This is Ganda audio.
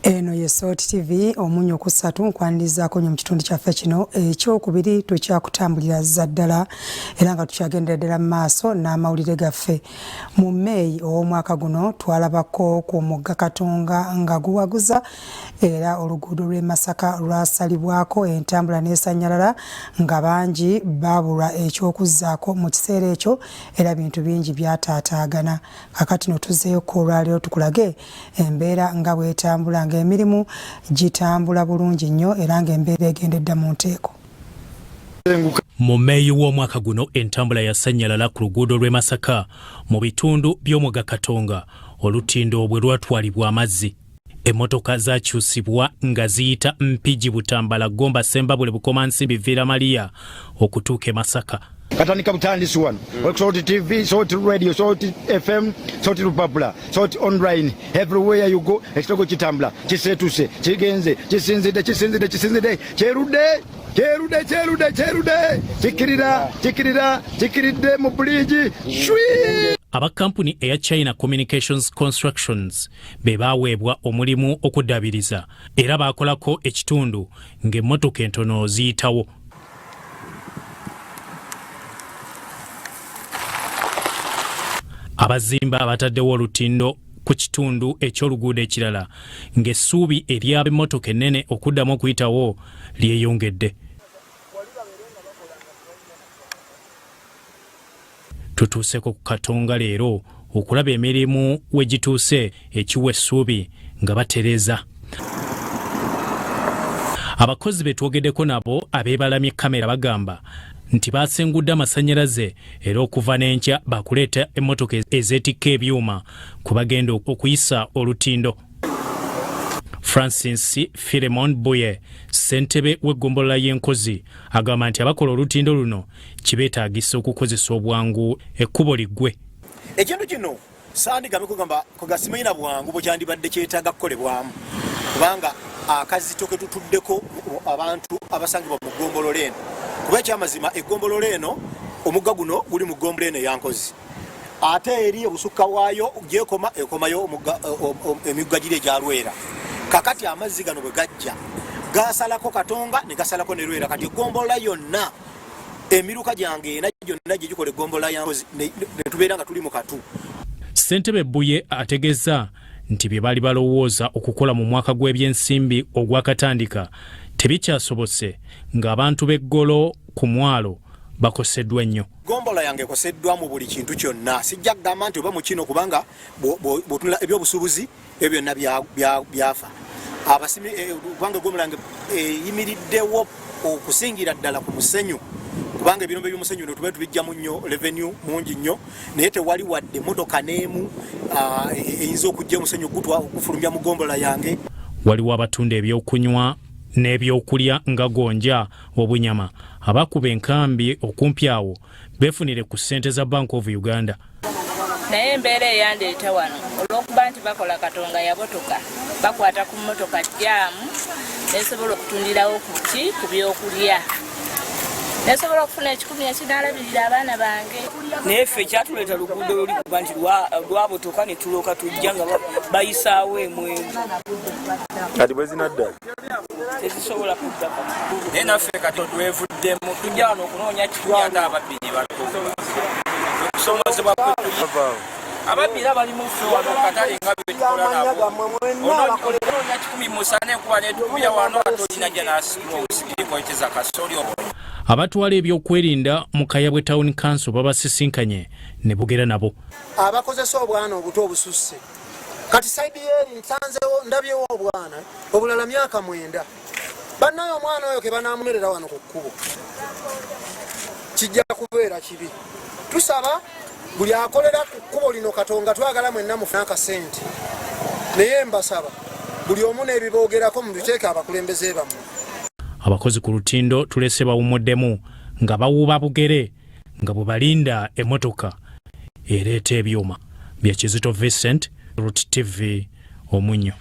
Eno Yesoti TV omunyo kusatu nkwanirizaako nnyo mu kitundu kyaffe kino ekyokubiri tukyakutambulira zaddala era nga tukyagendera ddala mu maaso n'amawulire gaffe. Mu May ow'omwaka guno twalabako ku mugga Katonga nga guwaguza era oluguudo lw'e Masaka lwasalibwako entambula n'esanyalala nga bangi baabulwa ekyokuzzaako mu kiseera ekyo era bintu bingi byataataagana. Kakati no tuzzeeyo ku olwaleero tukulage embeera nga bw'etambula emirimu gitambula bulungi nnyo era ng'embeera egendedda mu nteeko. Mu May w'omwaka guno entambula yasanyalala ku luguudo lw'e Masaka mu bitundu by'omugga Katonga olutindo bwe lwatwalibwa amazzi. Emmotoka zakyusibwa nga ziyita Mpigi Butambala Gomba Sembabule Bukomansimbi Villa Maria okutuuka e Masaka. Katandika butandisi wano Soti TV, Soti Radio, Soti FM, Soti Lupapula, Soti Online, everywhere you go ekitogo kitambula kisetuse kigenze kisinzide kikiridde mu buliji shwi. Aba kampuni eya China Communications Constructions be baweebwa omulimu okuddabiriza era baakolako ekitundu ng'emmotoka entono ziyitawo. Abazimba bataddewo olutindo ku kitundu eky'oluguudo ekirala ng'essuubi ery'ab'emmotoka ennene okuddamu okuyitawo lyeyongedde. Tutuuseko ku Katonga leero okulaba emirimu we gituuse ekiwa essuubi nga batereeza. Abakozi be twogeddeko nabo abeebalamye kamera bagamba nti basengudde amasannyalaze era okuva n'enkya bakuleeta emmotoka ezeetikka ebyuma ku bagenda okuyisa olutindo. Francis Philemon Boye, ssentebe w'eggombolola y'enkozi, agamba nti abakola olutindo luno kibeetaagisa okukozesa obwangu ekkubo liggwe. Ekintu kino saandigamye kugamba kugasimanyina bwangu bwekyandibadde kyetaaga kukolebwamu kubanga akazito ke tutuddeko abantu abasangibwa mu ggombolola eno. Kuba ekyamazima eggombolola eno omugga guno guli mu ggombolola eno ey'ankozi. Ate eri obusukka waayo gyekoma ekomayo emigga giri egya Lwera. Kakati amazzi gano bwe gajja gasalako Katonga ne gasalako ne Lwera. Kati eggombolola yonna emiruka gyange ena gyonna gye gikola eggombolola y'ankozi ne tubeera nga tuli mu katu. Ssentebe Buye ategeeza nti bye baali balowooza okukola mu mwaka gw'ebyensimbi ogwakatandika tebikyasobose ng'abantu b'eggolo ku mwalo bakoseddwa nnyo. Gombola yange ekoseddwa mu buli kintu kyonna. Sijja kugamba nti oba mu kino kubanga bw'otunula eby'obusuubuzi ebyo byonna byafa. Abasimi kubanga gombola yange eyimiriddewo okusingira ddala ku musenyu kubanga ebirombe by'omusenyu bino tuba tubijjamu nnyo revenue mungi nnyo naye tewali wadde emmotoka n'emu eyinza okujja omusenyu okufulumbya mu gombola yange. Waliwo abatunda ebyokunywa n'ebyokulya nga gonja obunyama abakuba enkambi okumpi awo beefunire ku ssente za Bank of Uganda. Naye embeera eyandeeta wano olw'okuba nti bakola Katonga yabotoka bakwata ku mmotoka jaamu nesobola okutundirawo ku byokulya nesobola okufuna ekikumi ekinaalabirira abaana bange. Naye ffe ekyatuleeta luguudo luli kuba nti lwabotoka ne tulooka tujja nga bayisaawo emwengu. Kati bwe zinadda tezisobola kudda naye naffe kati twevuddemu tujja wano okunoonya kikumi ate ababbiri okusomozebwa ababbiri abali mu ffe wano katale nga betukola nabo onoonya kikumi musana enkuba netukubya wano atolina gye naasiwa obusigiriko ekeza kasoli. Abatwala ebyokwerinda mu Kayabwe Town Council babasisinkanye ne bogera nabo. Abakozesa obwana obuto obususse kati saidi yeri nsanzewo ndabyewo obwana obulala myaka 9 bannayo omwana oyo ke banaamunerera wano ku kkubo kijja kubeera kibi. Tusaba buli akolera ku kkubo lino Katonga twagala mwenna mufuna akasente naye mbasaba buli omu n'ebiboogerako mubiteeke abakulembeze bammwe. Abakozi ku lutindo tulese bawumuddemu nga bawuuba bugere nga bwe balinda emmotoka ereeta ebyuma. Bya Kizito Vincent, Root TV, Omunyo.